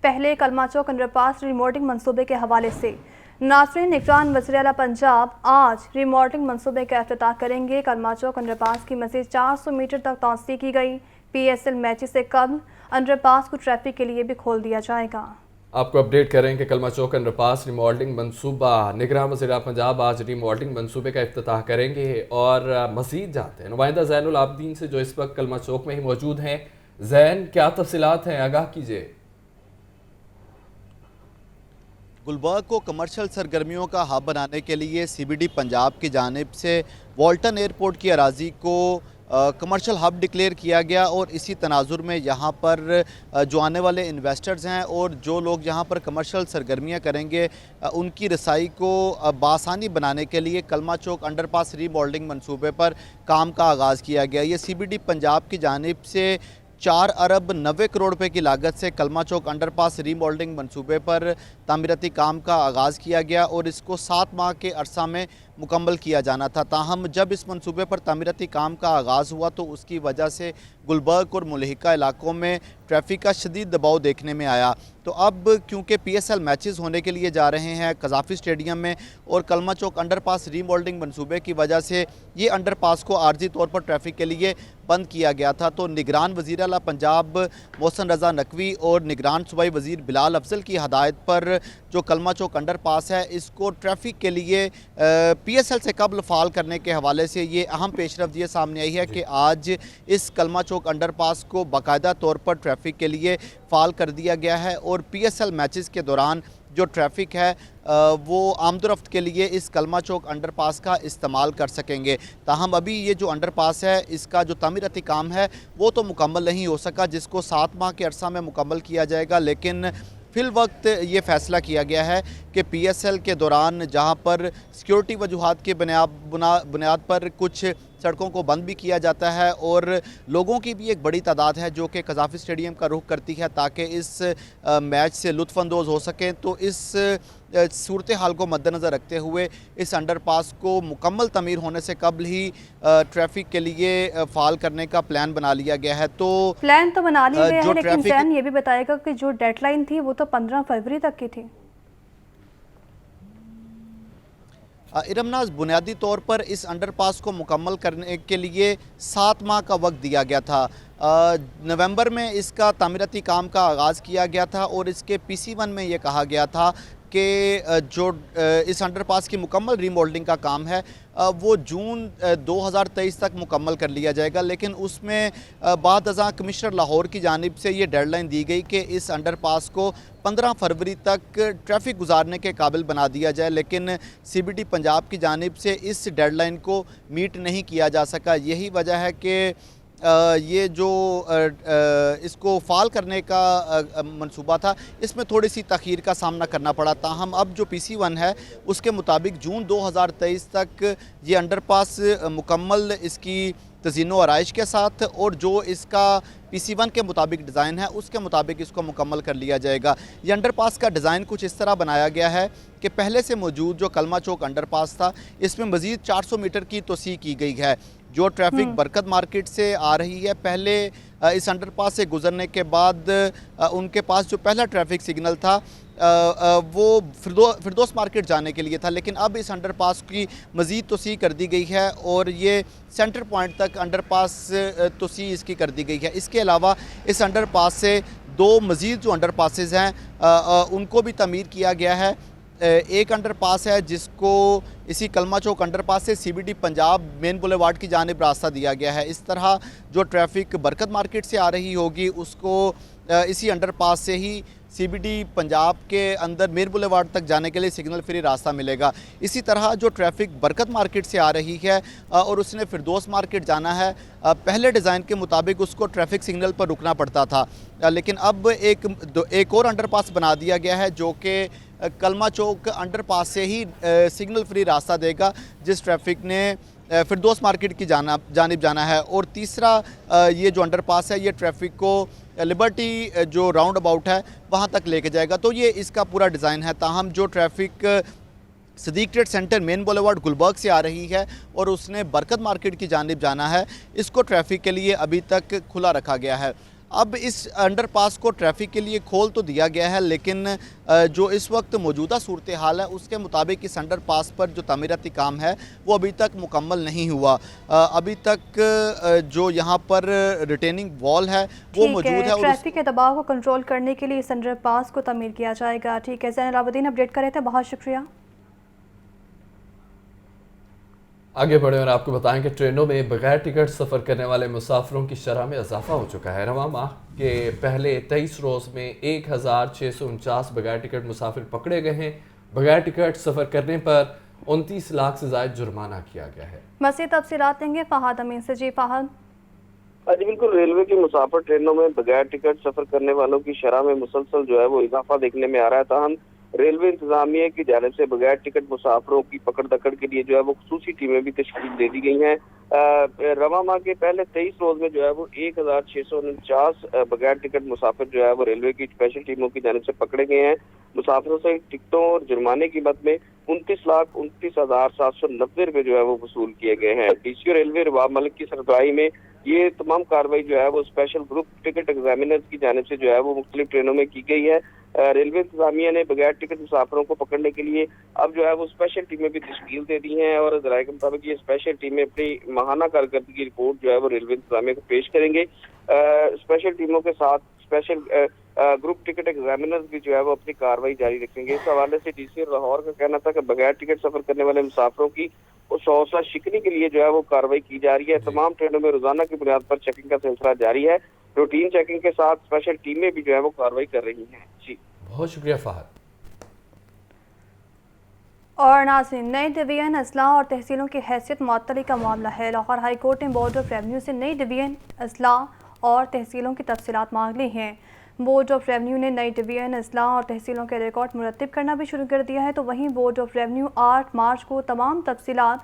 पहले कलमा चौक underpass remodelling मंसूबे के हवाले से नाज़रीन, निगरान वज़ीर आला पंजाब आज रिमॉडलिंग मंसूबे का इफ्तिताह करेंगे। कलमा चौक अंडरपास की मज़ीद 400 मीटर तक तोसी की गई। PSL मैचेस से कबल अंडरपास को ट्रैफिक के लिए भी खोल दिया जाएगा। आपको अपडेट करें कि कलमा चौक अंडरपास रिमॉडलिंग मंसूबा निगरान वज़ीर पंजाब आज रिमॉडलिंग मंसूबे का इफ्तिताह करेंगे और मज़ीद जानते हैं नुमाइंदा ज़ैनुल आबदीन से, जो इस वक्त कलमा चौक में ही मौजूद हैं। ज़ैन, क्या तफसीलात हैं, आगाह कीजिए। गुलबर्ग को कमर्शियल सरगर्मियों का हब बनाने के लिए CBD पंजाब की जानिब से वॉल्टन एयरपोर्ट की अराजी को कमर्शियल हब डिक्लेयर किया गया और इसी तनाजुर में यहाँ पर जो आने वाले इन्वेस्टर्स हैं और जो लोग यहाँ पर कमर्शियल सरगर्मियाँ करेंगे उनकी रसाई को बासानी बनाने के लिए कलमा चौक अंडरपास रीमॉडलिंग मंसूबे पर काम का आगाज़ किया गया। ये CBD पंजाब की जानिब से 4 अरब 90 करोड़ रुपए की लागत से कलमा चौक अंडरपास रीमॉडलिंग मंसूबे पर तामीराती काम का आगाज़ किया गया और इसको 7 माह के अरसा में मुकम्मल किया जाना था। ताहम जब इस मंसूबे पर तामीराती काम का आगाज़ हुआ तो उसकी वजह से गुलबर्ग और मुल्हिका इलाकों में ट्रैफिक का शदीद दबाव देखने में आया। तो अब क्योंकि PSL मैचेस होने के लिए जा रहे हैं कज़ाफ़ी स्टेडियम में और कलमा चौक अंडरपास रीमॉडलिंग मंसूबे की वजह से ये अंडरपास को आर्जी तौर पर ट्रैफिक के लिए बंद किया गया था। तो निगरान वज़ीर आला पंजाब मोहसिन रज़ा नकवी और निगरान सूबाई वज़ीर बिलाल अफजल की हदायत पर जो कलमा चौक अंडरपास है इसको ट्रैफिक के लिए PSL से कबल फ़ाल करने के हवाले से ये अहम पेशरफ्त ये सामने आई है कि आज इस कलमा चौक अंडरपास को बाकायदा तौर पर ट्रैफिक के लिए फ़ाल कर दिया गया है और PSL मैचेस के दौरान जो ट्रैफिक है वो आमदोरफ्त के लिए इस कलमा चौक अंडरपास का इस्तेमाल कर सकेंगे। ताहम अभी ये जो अंडरपास है इसका जो तामीराती काम है वो तो मुकम्मल नहीं हो सका, जिसको 7 माह के अरसा में मुकम्मल किया जाएगा। लेकिन फिल वक्त ये फ़ैसला किया गया है कि PSL के दौरान जहाँ पर सिक्योरिटी वजूहात के बुनियाद पर कुछ सड़कों को बंद भी किया जाता है और लोगों की भी एक बड़ी तादाद है जो कि कज़ाफ़ी स्टेडियम का रुख करती है ताकि इस मैच से लुत्फ़अंदोज़ हो सकें। तो इस सूरत हाल को मद्देनज़र रखते हुए इस अंडरपास को मुकम्मल तमीर होने से कबल ही ट्रैफिक के लिए फ़ाल करने का प्लान बना लिया गया है। तो प्लान तो बना लिया गया है, लेकिन ज़ैन ये भी बताएगा कि जो डेडलाइन थी वो तो 15 फरवरी तक की थी। इरमनाज, बुनियादी तौर पर इस अंडरपास को मुकम्मल करने के लिए 7 माह का वक्त दिया गया था। नवंबर में इसका तामीराती काम का आगाज़ किया गया था और इसके PC1 में ये कहा गया था कि जो इस अंडरपास की मुकम्मल रीमॉडलिंग का काम है वो जून 2023 तक मुकम्मल कर लिया जाएगा। लेकिन उसमें बाद अज़ां कमिश्नर लाहौर की जानिब से ये डेडलाइन दी गई कि इस अंडरपास को 15 फरवरी तक ट्रैफिक गुजारने के काबिल बना दिया जाए, लेकिन CBD पंजाब की जानिब से इस डेडलाइन को मीट नहीं किया जा सका। यही वजह है कि ये जो इसको फ़ाल करने का मंसूबा था इसमें थोड़ी सी तख़ीर का सामना करना पड़ा। ताहम अब जो PC1 है उसके मुताबिक जून 2023 तक ये अंडरपास मुकम्मल इसकी तज़ीनो आराइश के साथ और जो इसका PC1 के मुताबिक डिज़ाइन है उसके मुताबिक इसको मुकम्मल कर लिया जाएगा। ये अंडरपास का डिज़ाइन कुछ इस तरह बनाया गया है कि पहले से मौजूद जो कलमा चौक अंडरपास था इसमें मज़ीद 400 मीटर की तोसी की गई है। जो ट्रैफिक बरकत मार्केट से आ रही है, पहले इस अंडरपास से गुजरने के बाद उनके पास जो पहला ट्रैफिक सिग्नल था वो फिरदौस मार्केट जाने के लिए था, लेकिन अब इस अंडरपास की मज़ीद तोसी कर दी गई है और ये सेंटर पॉइंट तक अंडरपास तोसी इसकी कर दी गई है। इसके अलावा इस अंडरपास से 2 मज़ीद जो अंडरपासेस हैं उनको भी तमीर किया गया है। एक अंडरपास है जिसको इसी कलमा चौक अंडरपास से CBD पंजाब मेन बुलेवार्ड की जानिब रास्ता दिया गया है। इस तरह जो ट्रैफिक बरकत मार्केट से आ रही होगी उसको इसी अंडरपास से ही CBD पंजाब के अंदर मेन बुलेवार्ड तक जाने के लिए सिग्नल फ्री रास्ता मिलेगा। इसी तरह जो ट्रैफिक बरकत मार्केट से आ रही है और उसने फिरदौस मार्केट जाना है, पहले डिज़ाइन के मुताबिक उसको ट्रैफिक सिग्नल पर रुकना पड़ता था, लेकिन अब एक और अंडरपास बना दिया गया है जो कि कलमा चौक अंडरपास से ही सिग्नल फ्री रास्ता देगा जिस ट्रैफिक ने फिरदौस मार्केट की जानिब जाना है। और तीसरा ये जो अंडरपास है ये ट्रैफिक को लिबर्टी जो राउंड अबाउट है वहाँ तक लेके जाएगा। तो ये इसका पूरा डिज़ाइन है। ताहम जो traffic Sadiq trade centre main boulevard Gulberg से आ रही है और उसने बरकत मार्केट की जानिब जाना है, इसको ट्रैफिक के लिए अभी तक खुला रखा गया है। अब इस अंडरपास को ट्रैफिक के लिए खोल तो दिया गया है, लेकिन जो इस वक्त मौजूदा सूरत हाल है उसके मुताबिक इस अंडरपास पर जो तामीराती काम है वो अभी तक मुकम्मल नहीं हुआ। अभी तक जो यहाँ पर रिटेनिंग वॉल है वो मौजूद है और ट्रैफिक के दबाव को कंट्रोल करने के लिए इस अंडरपास को तमीर किया जाएगा। ठीक है, ज़ैनुल आबिदीन अपडेट कर रहे थे, बहुत शुक्रिया। आगे बढ़े और आपको बताएं कि ट्रेनों में बगैर टिकट सफ़र करने वाले मुसाफिरों की शरह में इजाफा हो चुका है। रवां माह के पहले 23 रोज़ में 1649 बगैर टिकट मुसाफिर पकड़े गए हैं। बगैर टिकट सफ़र करने पर 29 लाख से ज़ायद जुर्माना किया गया है। मज़ीद तफसीलात देंगे फ़हाद अमीन से। जी फ़हाद। जी बिल्कुल, रेलवे की मुसाफिर ट्रेनों में बगैर टिकट सफर करने वालों की शरह में मुसलसल जो है वो इजाफा देखने में आ रहा है। ताहम रेलवे इंतजामिया की जानिब से बगैर टिकट मुसाफिरों की पकड़ दकड़ के लिए जो है वो खुसूसी टीमें भी तश्कील दे दी गई हैं। रवां माह के पहले 23 रोज में जो है वो 1649 बगैर टिकट मुसाफिर जो है वो रेलवे की स्पेशल टीमों की जानिब से पकड़े गए हैं। मुसाफिरों से टिकटों और जुर्माने की मद में 29,29,790 रुपए जो है वो वसूल किए गए हैं। डीसीओ रेलवे रबाब मलिक की सरबराही में ये तमाम कार्रवाई जो है वो स्पेशल ग्रुप टिकट एग्जामिनर्स की जानिब से जो है वो मुख्तलिफ ट्रेनों में की गई है। रेलवे इंतजामिया ने बगैर टिकट मुसाफिरों को पकड़ने के लिए अब जो है वो स्पेशल टीमें भी तश्कील दे दी हैं और ज़राए के मुताबिक ये स्पेशल टीमें अपनी माहाना कारकर्दगी की रिपोर्ट जो है वो रेलवे इंतजामिया को पेश करेंगे। स्पेशल टीमों के साथ स्पेशल ग्रुप टिकट एग्जामिनर्स भी जो है वो अपनी कार्रवाई जारी रखेंगे। इस हवाले से डीसी लाहौर का कहना था कि बगैर टिकट सफर करने वाले मुसाफिरों की उस हौसला शिकनी के लिए जो है वो कार्रवाई की जा रही है। तमाम ट्रेनों में रोजाना की बुनियाद पर चेकिंग का सिलसिला जारी है। रूटीन चेकिंग के साथ स्पेशल टीमें भी जो है वो कार्रवाई कर रही हैं। जी बहुत शुक्रिया फ़हाद। और नाज़रीन, नई डिवीजन अजला और तहसीलों की हैसियत मुअत्तली का मामला है। लाहौर हाई कोर्ट ने बोर्ड ऑफ रेवन्यू से नई डिवीजन अजला और तहसीलों की तफसीलात मांग ली हैं। बोर्ड ऑफ रेवन्यू ने नई डिवीजन अजला और तहसीलों के रिकॉर्ड मुरतब करना भी शुरू कर दिया है। तो वहीं बोर्ड ऑफ रेवन्यू 8 मार्च को तमाम तफसीलात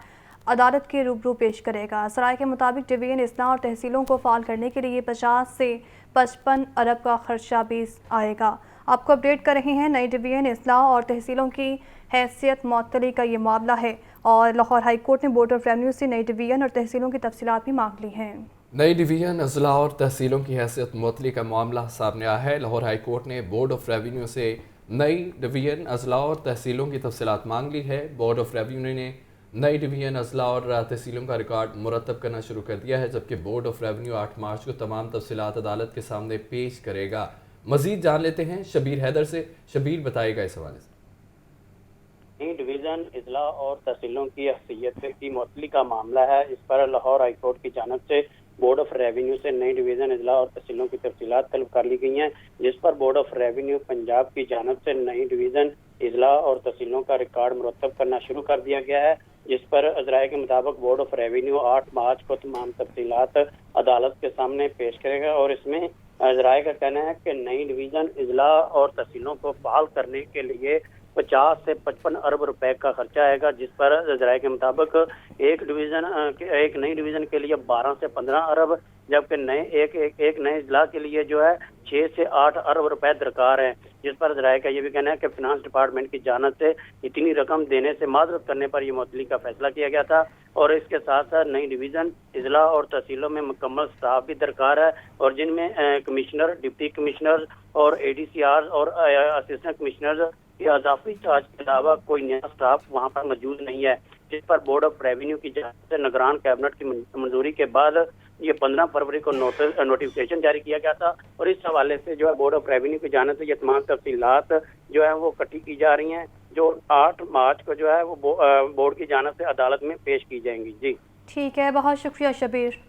अदालत के रूबरू पेश करेगा। सराय के मुताबिक डिवीजन अजला और तहसीलों को फ़ाल करने के लिए 50 से 55 अरब का खर्चा भी आएगा। आपको अपडेट कर रहे हैं, नई डिवीजन अजला और तहसीलों की हैसियत मुअत्तली का ये मामला है और लाहौर हाई कोर्ट ने बोर्ड ऑफ रेवन्यू से नई डिवीजन और तहसीलों की तफसीलात भी मांग ली हैं। नई डिवीजन अजला और तहसीलों की हैसियत मुअत्तली का मामला सामने आया है। लाहौर हाई कोर्ट ने बोर्ड ऑफ रेवन्यू से नई डिवीजन अजला और तहसीलों की तफसीलात मांग ली है। बोर्ड ऑफ रेवन्यू ने नई डिवीजन अजला और तहसीलों का रिकॉर्ड मुरतब करना शुरू कर दिया है, जबकि बोर्ड ऑफ रेवन्यू 8 मार्च को तमाम तफसीलात अदालत के सामने पेश करेगा। मजीद जान लेते हैं शबीर हैदर से। शबीर बताएगा इस हवाले से। नई डिवीजन अजला और तहसीलों की हैसियत की मुअत्तली का मामला है। इस पर लाहौर हाई कोर्ट की जानिब से बोर्ड ऑफ रेवन्यू से नई डिवीजन अजला और तहसीलों की तफसीलात तलब कर ली गई हैं, जिस पर बोर्ड ऑफ रेवन्यू पंजाब की जानिब से नई डिवीजन अजला और तहसीलों का रिकॉर्ड मुरतब करना शुरू कर दिया गया है। जिस पर अजराए के मुताबिक बोर्ड ऑफ रेवन्यू 8 मार्च को तमाम तफसीलात अदालत के सामने पेश करेगा और इसमें अजराए का कहना है कि नई डिवीजन अजला और तहसीलों को बहाल करने के लिए 50 से 55 अरब रुपए का खर्चा आएगा, जिस पर अजराए के मुताबिक एक नई डिवीजन के लिए 12 से 15 अरब, जबकि एक नए जिला के लिए जो है 6 से 8 अरब रुपए दरकार है। जिस पर अजराए का ये भी कहना है कि फिनांस डिपार्टमेंट की जानिब से इतनी रकम देने से माजरत करने पर यह मुअत्तली का फैसला किया गया था और इसके साथ साथ नई डिवीजन अजला और तहसीलों में मुकम्मल स्टाफ भी दरकार है और जिनमें कमिश्नर, डिप्टी कमिश्नर और ADCR और असिस्टेंट कमिश्नर के अजाफी चार्ज के अलावा कोई नया स्टाफ वहाँ पर मौजूद नहीं है। जिस पर बोर्ड ऑफ रेवन्यू की जानिब से निगरान कैबिनेट की मंजूरी के बाद ये 15 फरवरी को नोटिफिकेशन जारी किया गया था और इस हवाले से जो है बोर्ड ऑफ रेवन्यू की जानिब से ये तमाम तफसीलात जो है वो इकट्ठी की जा रही हैं, जो 8 मार्च को जो है वो बोर्ड की जानिब से अदालत में पेश की जाएंगी। जी ठीक है, बहुत शुक्रिया शबीर।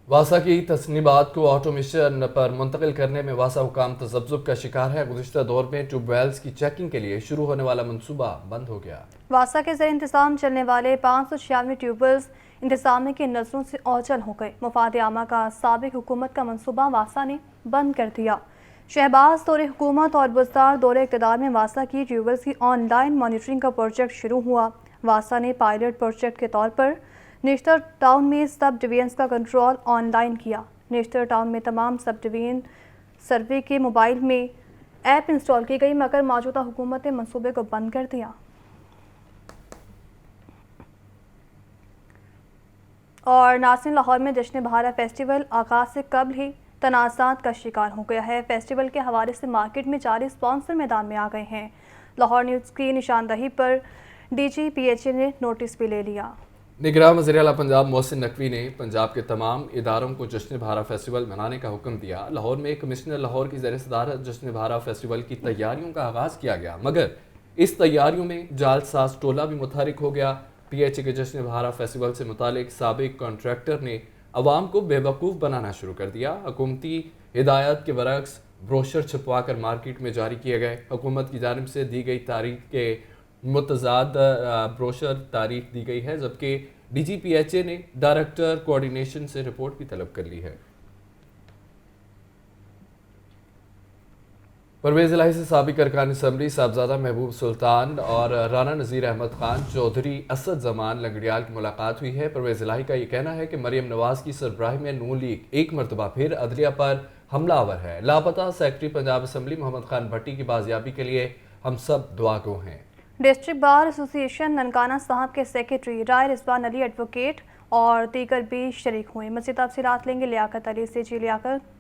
वासा की तस्नीबात को ऑटोमेशन पर मुंतकिल करने में वासा हुकाम तज़ब्ज़ुब का शिकार है। गुज़िश्ता दौर में ट्यूबवेल्स की चेकिंग के लिए शुरू होने वाला मनसूबा बंद हो गया। वासा के ज़रिए इंतज़ाम चलने वाले 596 ट्यूबवेल्स इंतज़ामिया की नज़रों से ओझल हो गए। मुफाद आमा का साबिक हुकूमत का मनसूबा वासा ने बंद कर दिया। शहबाज दौरे हुकूमत और बुज़दार दौरे इक़्तिदार में वासा की ट्यूबवेल्स की ऑनलाइन मॉनिटरिंग का प्रोजेक्ट शुरू हुआ। वासा ने पायलट प्रोजेक्ट के तौर पर नेशनल टाउन में सब डिवीजन्स का कंट्रोल ऑनलाइन किया। नेशनल टाउन में तमाम सब डिवीजन सर्वे के मोबाइल में ऐप इंस्टॉल की गई, मगर मौजूदा हुकूमत ने मंसूबे को बंद कर दिया। और नाज़रीन, लाहौर में जश्न बहारा फेस्टिवल आगाज़ से कबल ही तनाज़ात का शिकार हो गया है। फेस्टिवल के हवाले से मार्केट में 4 स्पॉन्सर मैदान में आ गए हैं। लाहौर न्यूज़ की निशानदही पर DGPHA ने नोटिस भी ले लिया। निगरान वज़ीर आला पंजाब मोहसिन नकवी ने पंजाब के तमाम इदारों को जश्न बहारा फेस्टिवल मनाने का हुक्म दिया। लाहौर में कमिश्नर लाहौर की ज़ेर सदारत जश्न बहारा फेस्टिवल की तैयारियों का आगाज़ किया गया, मगर इस तैयारियों में जालसाज टोला भी मुतहरिक हो गया। PHA के जश्न बहारा फेस्टिवल से मुतालिक साबिक कॉन्ट्रैक्टर ने अवाम को बेवकूफ़ बनाना शुरू कर दिया। हुकूमती हिदायत के बरक्स ब्रोशर छपवा कर मार्केट में जारी किए गए। हुकूमत की जानिब से दी गई तारीख के मुतजाद ब्रोशर तारीख दी गई है, जबकि DGPHA ने डायरेक्टर कोऑर्डिनेशन से रिपोर्ट भी तलब कर ली है। परवेज़ इलाही से साबिक अरकान असम्बली साहबजादा महबूब सुल्तान और राना नज़ीर अहमद खान चौधरी असद जमान लंगड़ियाल की मुलाकात हुई है। परवेज़ इलाही का ये कहना है कि मरियम नवाज़ की सरबराही में नून लीग एक मरतबा फिर अदलिया पर हमलावर है। लापता सेक्रेटरी पंजाब असम्बली मोहम्मद खान भट्टी की बाजियाबी के लिए हम सब दुआगो हैं। डिस्ट्रिक्ट बार एसोसिएशन ननकाना साहब के सेक्रेटरी राय रिजवान अली एडवोकेट और दीगर भी शरीक हुए। मज़ीद तफसीलात लेंगे लियाकत अली से। जी लियाकत।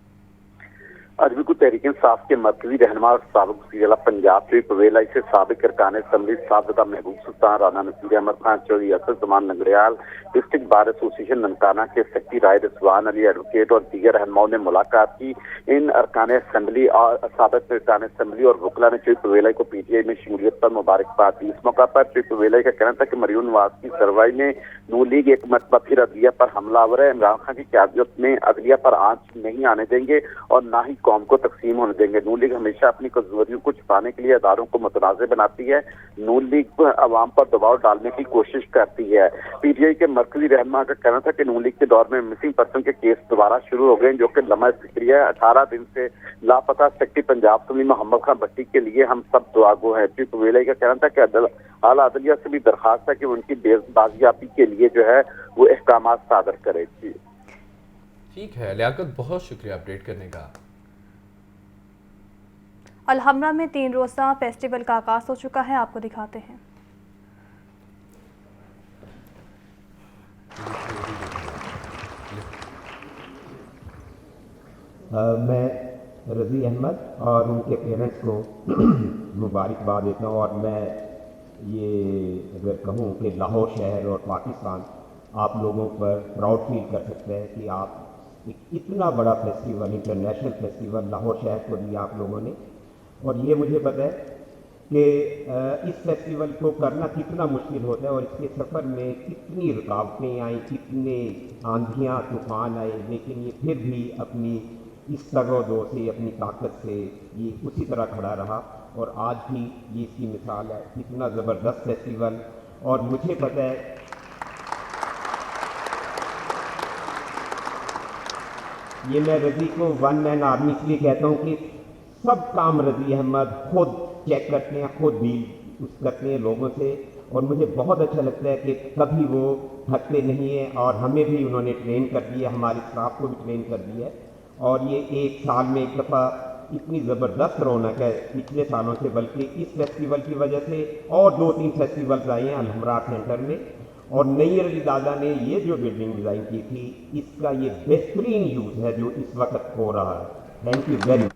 आज भी कुछ तहरीक इंसाफ के मरकजी रहनुमा और साबिक वज़ीर पंजाब के परवेज़ इलाही से साबिक अरकान assembly Sahibzada Mehboob Sultan, Rana Nazir Ahmad Khan Chaudhry, Asad Zaman Langrial, district bar association Nankana के सेक्रेटरी राय रिजवान अली एडवोकेट और दीगर रहनुमाओं ने मुलाकात की। इन अरकान असम्बली और साबिक अरकान असम्बली और वकला ने चौधरी परवेज़ इलाही को PTI में शमूलियत पर मुबारकबाद दी। इस मौका पर चौधरी परवेज़ इलाही का कहना था कि मरियम नवाज़ की सरबराही में नून लीग एक मरतबा फिर अदलिया पर हमलावर है। इमरान खान की क़यादत में अदलिया पर आंच नहीं आने देंगे और ना ही कौम को तकसीम होने देंगे। नून लीग हमेशा अपनी कमजोरियों को छुपाने के लिए अदारों को मुतनाज़ बनाती है। नून लीग अवाम पर दबाव डालने की कोशिश करती है। PTI के मरकजी रहनुमा का कहना था कि नून लीग के दौर में मिसिंग पर्सन के केस दोबारा शुरू हो गए, जो कि लम्हा फिक्री है। 18 दिन से लापता सेक्रेटरी पंजाब असम्बली मोहम्मद खान भट्टी के लिए हम सब दुआगो हैं। परवेज़ इलाही का कहना था कि आला अदलिया से भी दरखास्त है कि उनकी बाजियाबी के लिए जो है वो अहकाम सादर करे। ठीक है लियाकत, बहुत शुक्रिया अपडेट करने का। अलहमरा में 3 रोज़ा फेस्टिवल का आगाज़ हो चुका है, आपको दिखाते हैं। मैं रज़ी अहमद और उनके पेरेंट्स को मुबारकबाद देता हूँ। और मैं ये अगर कहूँ कि लाहौर शहर और पाकिस्तान आप लोगों पर प्राउड फील कर सकते हैं कि आप एक इतना बड़ा फेस्टिवल, इंटरनेशनल फेस्टिवल लाहौर शहर को दिया आप लोगों ने। और ये मुझे पता है कि इस फेस्टिवल को करना कितना मुश्किल होता है और इसके सफ़र में कितनी रुकावटें आई, कितने आंधियाँ तूफान आए, लेकिन ये फिर भी अपनी इस तगोदो से, अपनी ताकत से ये उसी तरह खड़ा रहा। और आज भी ये इसकी मिसाल है, इतना ज़बरदस्त फेस्टिवल। और मुझे पता है ये मैं रज़ी को वन मैन आर्मी इसलिए कहता हूँ कि सब काम रज़ी अहमद खुद चेक करते हैं, खुद डील करते हैं लोगों से। और मुझे बहुत अच्छा लगता है कि कभी वो थकते नहीं हैं और हमें भी उन्होंने ट्रेन कर दिया, हमारे स्टाफ को भी ट्रेन कर दिया। और ये एक साल में एक दफ़ा इतनी ज़बरदस्त रौनक है पिछले सालों से, बल्कि इस फेस्टिवल की वजह से और 2-3 फेस्टिवल्स आए हैं अलहमरा सेंटर में। और नईर अली दादा ने ये जो बिल्डिंग डिज़ाइन की थी, इसका ये बेहतरीन यूज़ है जो इस वक्त हो रहा है। Thank you very much.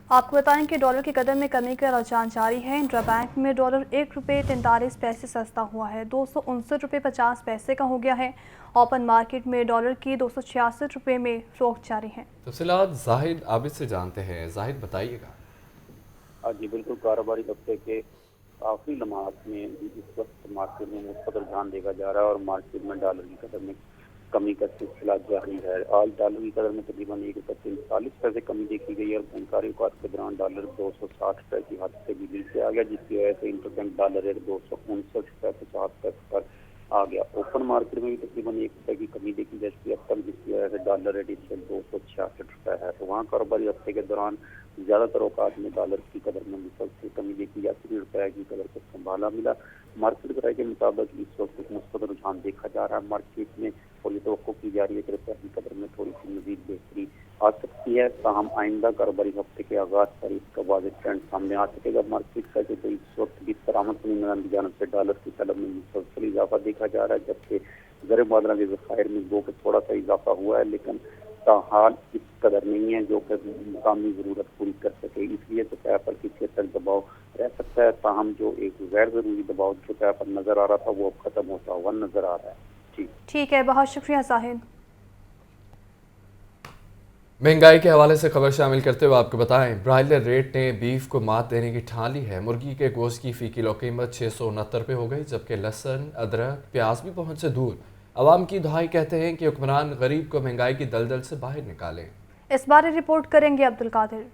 आपको बताएं कि डॉलर की कदर में कमी का रुझान जारी है। इंट्रा बैंक में डॉलर 1 रुपये 43 पैसे सस्ता हुआ है, 259 रुपये 50 पैसे का हो गया है। ओपन मार्केट में डॉलर की 266 रुपये में फरोख्त जारी है। तफसीलात जाहिद आबिद से जानते हैं। जाहिद बताइएगा। जी बिल्कुल, कारोबारी हफ्ते के आखिरी लम्हात में इस वक्त मार्केट में मुस्तक़िल रुझान देखा जा रहा है और मार्केट में डॉलर की कदर में कमी का सिलसिला जारी है। आज डॉलर की कदर में तकरीबन 1 रुपये 43 पैसे कमी देखी गई और बैंकारी औकात के दौरान डॉलर 260 रुपये की हद से भी नीचे आ गया, जिसकी वजह से इंटरबैंक डॉलर रेट 259 रुपये 50 पैसे पर आ गया। ओपन मार्केट में भी तकरीबन 1 रुपये की कमी देखी जाती है अब तक, जिसकी वजह से डॉलर रेट इस वक्त 266 रुपये है। तो वहाँ कारोबारी हफ्ते के दौरान ज़्यादातर औकात में डॉलर की कदर में मुसलसल कमी देखी जाती है, रुपये की कदर को संभाला मिला। मार्केट की राय के मुताबिक इस वक्त एक मुस्तक़िल रुझान देखा जा रहा है मार्केट में, और ये तवक्को की जा रही है कि रुपये की कदर में थोड़ी सी मज़ीद बेहतरी आ सकती है। ताहम आइंदा कारोबारी हफ्ते के आगाज़ पर इसका वाज़ेह ट्रेंड सामने आ सकेगा मार्केट का, क्योंकि इस वक्त भी बरामद करने की जानब से डॉलर की तलब में मुसलसल इजाफा देखा जा रहा है, जबकि ज़र मुआदला के ज़खायर में वो थोड़ा सा इजाफा हुआ है, लेकिन ताहाल इस कदर नहीं है जो कि मुकामी ज़रूरत पूरी कर सके। इसलिए सतह पर किसी हद तक दबाव रह सकता है, ताहम जो एक गैर ज़रूरी दबाव सतह पर नज़र आ रहा था वो अब ख़त्म होता हुआ नज़र आ रहा है। जी ठीक है, बहुत शुक्रिया साहिद। महंगाई के हवाले से खबर शामिल करते हुए आपको बताएं, ब्रायलर रेट ने बीफ को मात देने की ठान ली है। मुर्गी के गोश्त की फ़ी किलो कीमत 669 रुपये हो गई, जबकि लहसुन, अदरक, प्याज भी पहुंच से दूर। अवाम की दुहाई कहते हैं कि हुक्मरान गरीब को महंगाई की दलदल से बाहर निकालें। इस बारे रिपोर्ट करेंगे अब्दुल कादिर।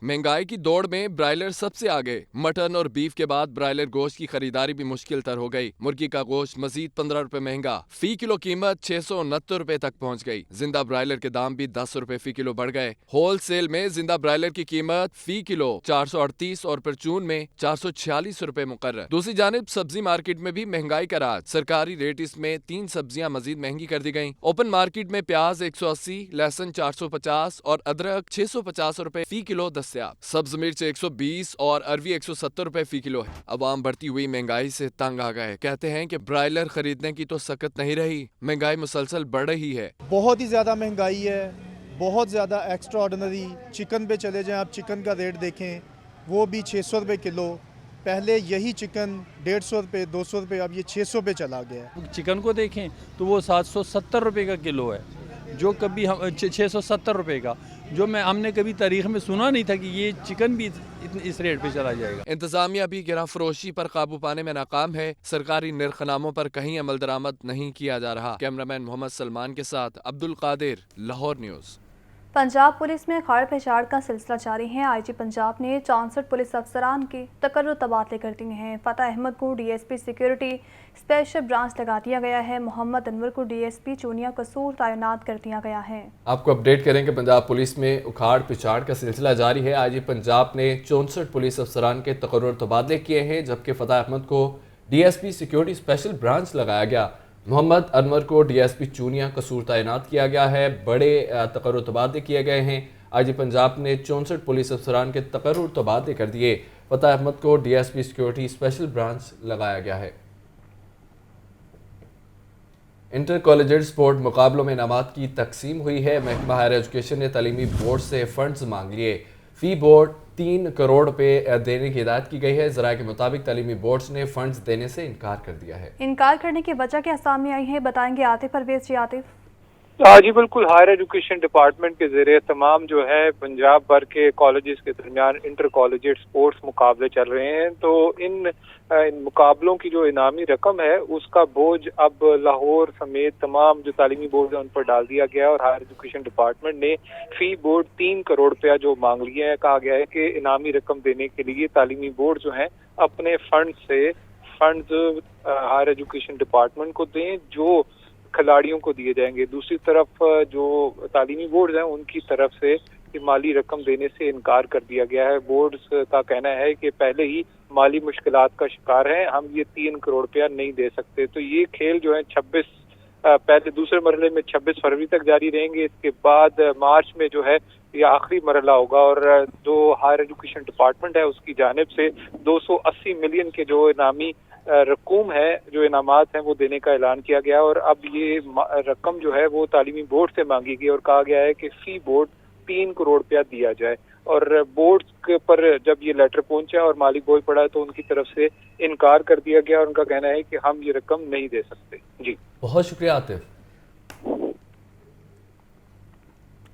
महंगाई की दौड़ में ब्रायलर सबसे आगे। मटन और बीफ के बाद ब्रायलर गोश्त की खरीदारी भी मुश्किल तर हो गई। मुर्गी का गोश्त मजीद 15 रुपए महंगा, फी किलो कीमत 669 रुपए तक पहुंच गई। जिंदा ब्रायलर के दाम भी 10 रुपए फी किलो बढ़ गए। होल सेल में जिंदा ब्रायलर की कीमत फी किलो 438 और परचून में 446 रुपए मुकर्रर। दूसरी जानिब सब्जी मार्केट में भी महंगाई का राज। सरकारी रेट इसमें 3 सब्जियां मजीद महंगी कर दी गयी। ओपन मार्केट में प्याज 180, लहसुन 450 और अदरक 650 रुपए फी किलो दस्तियाब। सब्ज मिर्च 120 और अरवी 170 रुपए फी किलो है। अवाम बढ़ती हुई महंगाई से तंग आ गए। कहते हैं कि ब्रायलर खरीदने की तो सकत नहीं रही, महंगाई मुसलसल बढ़ रही है। बहुत ही ज़्यादा महंगाई है, बहुत ज़्यादा एक्स्ट्रा ऑर्डिनरी। चिकन पे चले जाएं आप, चिकन का रेट देखें, वो भी 600 रुपये किलो। पहले यही चिकन 150 रुपये 200 रुपये, अब ये 600 पे चला गया है। चिकन को देखें तो वो 770 रुपये का किलो है, जो कभी हम 670 रुपये का, जो हमने कभी तारीख में सुना नहीं था कि ये चिकन भी इस रेट पे चला जाएगा। इंतजामिया भी गिरफ्त फरोशी पर काबू पाने में नाकाम है। सरकारी निर्खनामों पर कहीं अमल दरामद नहीं किया जा रहा। कैमरामैन मोहम्मद सलमान के साथ अब्दुल कादिर, लाहौर न्यूज़। पंजाब पुलिस में खाड़ पेचाड़ का सिलसिला जारी है। आईजी पंजाब ने 64 पुलिस अफसरान के तकर्रुर तबादले कर दिए हैं। फ़तेह अहमद को डीएसपी सिक्योरिटी स्पेशल ब्रांच लगा दिया गया है। मोहम्मद अनवर को डीएसपी चूनिया कसूर तैनात कर दिया गया है। आपको अपडेट करें कि पंजाब पुलिस में उखाड़ पिछाड़ का सिलसिला जारी है। आईजी पंजाब ने 64 पुलिस अफसरान के तकर्रुर तबादले किए हैं, जबकि फ़तेह अहमद को डीएसपी सिक्योरिटी स्पेशल ब्रांच लगाया गया। मोहम्मद अनवर को डीएसपी चूनिया कसूर तैनात किया गया है। बड़े तकर्रुर तबादले किए गए हैं। आईजी पंजाब ने 64 पुलिस अफसरान के तकर्रुर तबादले कर दिए। फ़तेह अहमद को डीएसपी सिक्योरिटी स्पेशल ब्रांच लगाया गया है। इंटर कॉलेजिएट स्पोर्ट मुकाबलों में इनामात की तकसीम हुई है। महकमा हायर एजुकेशन ने तालीमी बोर्ड से फंड्स मांग लिए। फ़ी बोर्ड 3 करोड़ रुपए देने की हिदायत की गई है। ज़राए के मुताबिक तालीमी बोर्ड्स ने फंड्स देने से इनकार कर दिया है। इनकार करने की वजह क्या सामने आई है, बताएंगे आतिफ परवेज। जी आतिफ। जी बिल्कुल, हायर एजुकेशन डिपार्टमेंट के ज़रिए तमाम जो है पंजाब भर के कॉलेजेस के दरमियान इंटर कॉलेजिएट स्पोर्ट्स मुकाबले चल रहे हैं। तो इन मुकाबलों की जो इनामी रकम है उसका बोझ अब लाहौर समेत तमाम जो तालीमी बोर्ड है उन पर डाल दिया गया है। और हायर एजुकेशन डिपार्टमेंट ने फी बोर्ड 3 करोड़ रुपया जो मांग लिया है। कहा गया है कि इनामी रकम देने के लिए तालीमी बोर्ड जो है अपने फंड्स हायर एजुकेशन डिपार्टमेंट को दें, जो खिलाड़ियों को दिए जाएंगे। दूसरी तरफ जो तालीमी बोर्ड हैं उनकी तरफ से माली रकम देने से इनकार कर दिया गया है। बोर्ड का कहना है कि पहले ही माली मुश्किलात का शिकार है, हम ये 3 करोड़ रुपया नहीं दे सकते। तो ये खेल जो है 26 पहले दूसरे मरहले में 26 फरवरी तक जारी रहेंगे। इसके बाद मार्च में जो है ये आखिरी मरहला होगा। और जो हायर एजुकेशन डिपार्टमेंट है उसकी जानिब से 280 मिलियन के जो इनामी रकूम है, जो इनामात हैं वो देने का ऐलान किया गया। और अब ये रकम जो है वो तालीमी बोर्ड से मांगी गई और कहा गया है कि फी बोर्ड 3 करोड़ रुपया दिया जाए। और बोर्ड पर जब ये लेटर पहुंचा और माली बोझ पड़ा तो उनकी तरफ से इनकार कर दिया गया और उनका कहना है कि हम ये रकम नहीं दे सकते। जी बहुत शुक्रिया आतिफ।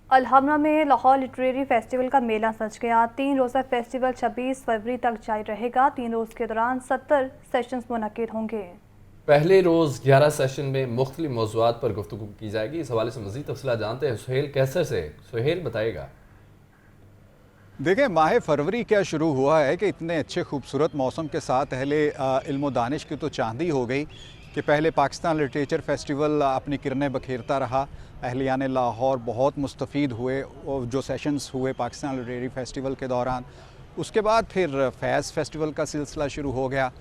अलहमरा में लाहौर लिटरेरी फेस्टिवल का मेला सज गया। 3 रोज़ा फेस्टिवल 26 फरवरी तक जारी रहेगा। 3 रोज़ के दौरान 70 सेशंस मुनक्किद होंगे। पहले रोज़ 11 सेशन में मुख्तलिफ मौज़ूआत पर गुफ्तगू की जाएगी। इस हवाले से मज़ीद तफसीलात जानते हैं सुहेल कैसर से। सुहेल बताएगा। देखें, माह फरवरी क्या शुरू हुआ है कि इतने अच्छे खूबसूरत मौसम के साथ अहले इल्म व दानिश की तो चांदी हो गई कि पहले पाकिस्तान लिटरेचर फेस्टिवल अपनी किरणें बखेरता रहा। अहलियान लाहौर बहुत मुस्तफ़ीद हुए और जो सेशंस हुए पाकिस्तान लिटरेरी फेस्टिवल के दौरान। उसके बाद फिर फैज़ फेस्टिवल का सिलसिला शुरू हो गया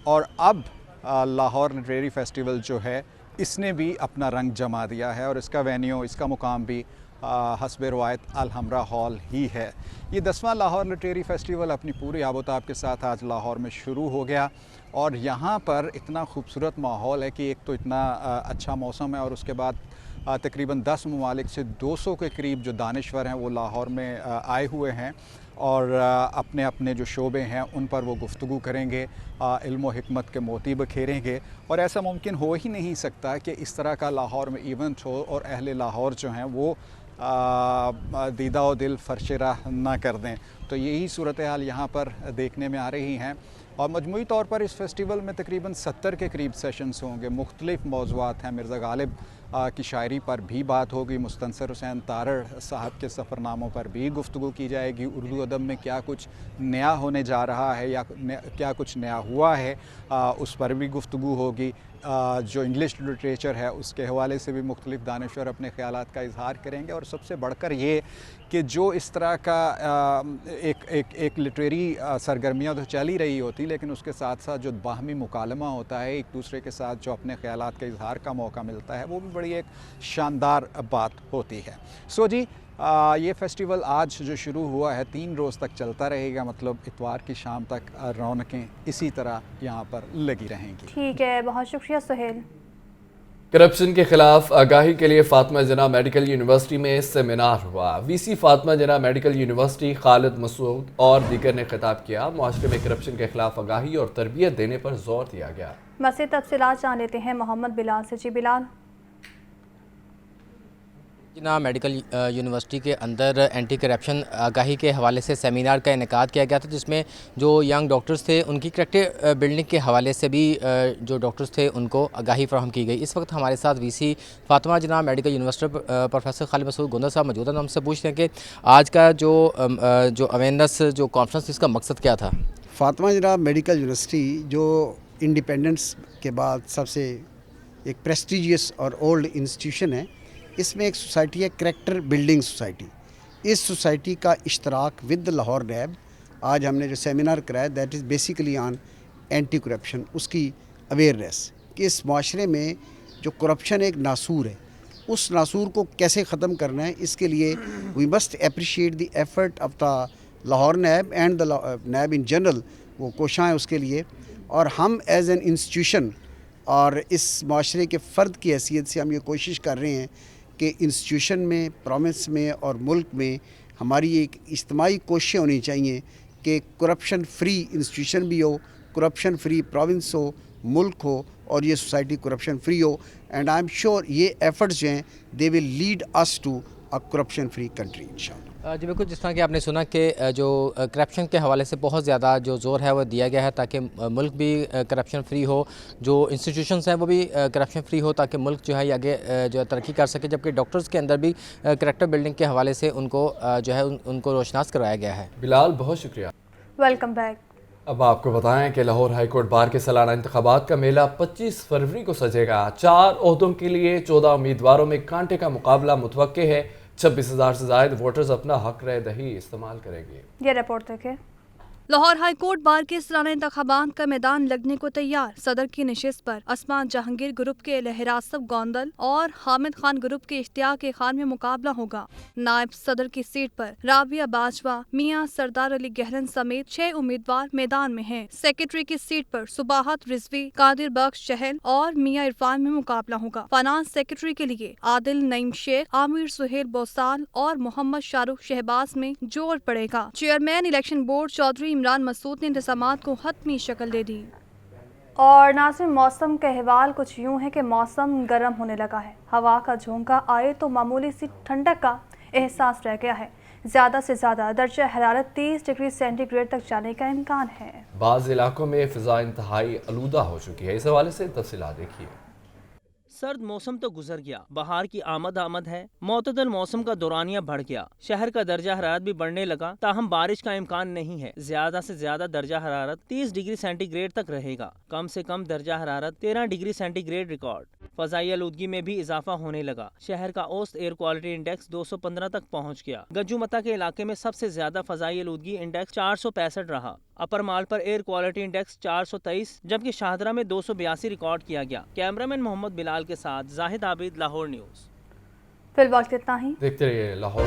और अब लाहौर लिटरेरी फेस्टिवल जो है इसने भी अपना रंग जमा दिया है और इसका वेन्यू, इसका मुकाम भी हस्ब रवायत अल-हमरा हॉल ही है। ये 10वां लाहौर लिटरेरी फेस्टिवल अपनी पूरी आबोताब के साथ आज लाहौर में शुरू हो गया और यहाँ पर इतना खूबसूरत माहौल है कि एक तो इतना अच्छा मौसम है और उसके बाद तकरीबन 10 ममालिक से 200 के करीब जो दानिश्वर हैं वो लाहौर में आए हुए हैं और अपने अपने जो शोबे हैं उन पर वो गुफ्तगू करेंगे, इल्म व हिकमत के मोती बखेरेंगे और ऐसा मुमकिन हो ही नहीं सकता कि इस तरह का लाहौर में इवेंट हो और अहले लाहौर जो हैं वो दीदा व दिल फर्श राह ना कर दें। तो यही सूरत हाल यहाँ पर देखने में आ रही हैं और मजमूई तौर पर इस फेस्टिवल में तकरीबन 70 के करीब सेशंस होंगे। मुख्तलिफ़ मौज़ूआत हैं, मिर्ज़ा गालिब की शायरी पर भी बात होगी, मुस्तनसर हुसैन तारड़ साहब के सफ़रनामों पर भी गुफ्तगू की जाएगी, उर्दू अदब में क्या कुछ नया होने जा रहा है या क्या कुछ नया हुआ है उस पर भी गुफ्तगू होगी। जो इंग्लिश लिटरेचर है उसके हवाले से भी मुख्तलिफ़ दानिश्वर अपने ख़यालात का इजहार करेंगे और सबसे बढ़कर ये कि जो इस तरह का एक लिटरेरी सरगर्मियाँ तो चल ही रही होती लेकिन उसके साथ साथ जो बाहमी मुकालमा होता है, एक दूसरे के साथ जो अपने ख़यालात का इजहार का मौका मिलता है, वो भी बड़ी एक शानदार बात होती है। सो जी ये फेस्टिवल आज जो शुरू हुआ है 3 रोज़ तक चलता रहेगा, मतलब इतवार की शाम तक रौनकें इसी तरह यहाँ पर लगी रहेंगी। ठीक है, बहुत शुक्रिया सुहेल। करप्शन के खिलाफ आगाही के लिए फातिमा जिन्ना मेडिकल यूनिवर्सिटी में सेमिनार हुआ। VC Fatima Jinnah medical university Khalid Masood और दीगर ने खिताब किया। मुआशरे में करप्शन के खिलाफ आगाही और तरबियत देने पर जोर दिया गया। मज़ीद तफसीलात जान लेते हैं मोहम्मद बिलाल से। जी बिलाल। जिन्ना मेडिकल यूनिवर्सिटी के अंदर एंटी करप्शन आगाही के हवाले से सेमिनार का इनेकाद किया गया था जिसमें जो यंग डॉक्टर्स थे उनकी करेक्टर बिल्डिंग के हवाले से भी जो डॉक्टर्स थे उनको आगाही फराहम की गई। इस वक्त हमारे साथ VC Fatima Jinnah medical university professor Khalid Masood Gonda sahab मौजूद हैं। हमसे पूछते हैं कि आज का जो अवेयरनेस जो कॉन्फ्रेंस इसका मकसद क्या था? फातिमा जिन्ना मेडिकल यूनिवर्सिटी जो इंडिपेंडेंस के बाद सबसे एक प्रेस्टिजियस और ओल्ड इंस्टीट्यूशन है, इसमें एक सोसाइटी है करैक्टर बिल्डिंग सोसाइटी। इस सोसाइटी का इश्तराक विद लाहौर नैब आज हमने जो सेमिनार कराया that is basically on anti corruption, उसकी अवेयरनेस कि इस माशरे में जो करप्शन एक नासूर है उस नासूर को कैसे ख़त्म करना है। इसके लिए we must appreciate the effort of the Lahore NAB and the NAB in general, वो कोशिशां हैं उसके लिए। और हम एज एन इंस्टीट्यूशन और इस माशरे के फ़र्द की हैसियत से हम ये कोशिश कर रहे हैं कि इंस्टीट्यूशन में, प्रोविंस में और मुल्क में हमारी एक इज्तिमाई कोशिशें होनी चाहिए कि करप्शन फ्री इंस्टीट्यूशन भी हो, करप्शन फ्री प्रोविंस हो, मुल्क हो और ये सोसाइटी करप्शन फ्री हो। एंड आई एम श्योर ये एफर्ट्स जो हैं they will lead us to a corruption free country इंशाल्लाह। जी बिल्कुल, जिस तरह कि आपने सुना कि जो करप्शन के हवाले से बहुत ज़्यादा जो ज़ोर है वो दिया गया है ताकि मुल्क भी करप्शन फ्री हो, जो इंस्टीट्यूशंस हैं वो भी करप्शन फ्री हो ताकि मुल्क जो है आगे जो है तरक्की कर सके। जबकि डॉक्टर्स के अंदर भी करैक्टर बिल्डिंग के हवाले से उनको जो है उनको रोशनास करवाया गया है। बिलाल बहुत शुक्रिया। Welcome back. अब आपको बताएं कि लाहौर हाईकोर्ट बार के सालाना इंतखाबात का मेला 25 फरवरी को सजेगा। 4 ओहदों के लिए 14 उम्मीदवारों में कांटे का मुकाबला मुतवक्के है। 26,000 से ज़ायद वोटर्स अपना हक रह दही इस्तेमाल करेंगे। ये रिपोर्ट देखें। लाहौर हाईकोर्ट बार के सालाना इंतखाबात का मैदान लगने को तैयार। सदर की नशिस्त पर असमान जहांगीर ग्रुप के लहरासफ गोंदल और हामिद खान ग्रुप के इश्तियाक खान में मुकाबला होगा। नायब सदर की सीट पर राबिया बाजवा, मियां सरदार अली गहलन समेत 6 उम्मीदवार मैदान में हैं। सेक्रेटरी की सीट पर सुबाहत रिजवी, कादिर बख्श चहल और मियां इरफान में मुकाबला होगा। फाइनेंस सेक्रेटरी के लिए आदिल नईम शेख, आमिर सुहेल बोसाल और मोहम्मद शाहरुख शहबाज में जोर पड़ेगा। Chairman election board Chaudhry Imran Masood ने इंतज़ामात को हतमी शक्ल दे दी। और नाज़रीन, मौसम का अहवाल कुछ यूँ है कि मौसम गर्म होने लगा है। हवा का झोंका आए तो मामूली सी ठंडक का एहसास रह गया है। ज़्यादा से ज़्यादा दर्जा हरारत 30 डिग्री सेंटीग्रेड तक जाने का इम्कान है। बाज़ इलाकों में फ़िज़ा इंतहाई आलूदा हो चुकी है। इस हवाले से तफसीलात देखिए। सर्द मौसम तो गुजर गया, बहार की आमद है। मोतदल मौसम का दौरानिया बढ़ गया। शहर का दर्जा हरारत भी बढ़ने लगा, ताहम बारिश का इम्कान नहीं है। ज्यादा से ज्यादा दर्जा हरारत 30 डिग्री सेंटीग्रेड तक रहेगा। कम से कम दर्जा हरारत 13 डिग्री सेंटीग्रेड रिकॉर्ड। फजाई आलूदगी में भी इजाफा होने लगा। शहर का औसत एयर क्वालिटी इंडेक्स 215 तक पहुँच गया। गज्जूमता के इलाके में सबसे ज्यादा फजाई आलूदगी इंडेक्स 465 रहा। अपर माल पर एयर क्वालिटी इंडेक्स 423, जबकि शाहदरा में 282 रिकॉर्ड किया गया। कैमरामैन मोहम्मद बिलाल के साथ जाहिद आबिद, लाहौर न्यूज़। फिल वक्त इतना ही। देखते रहिए लाहौर।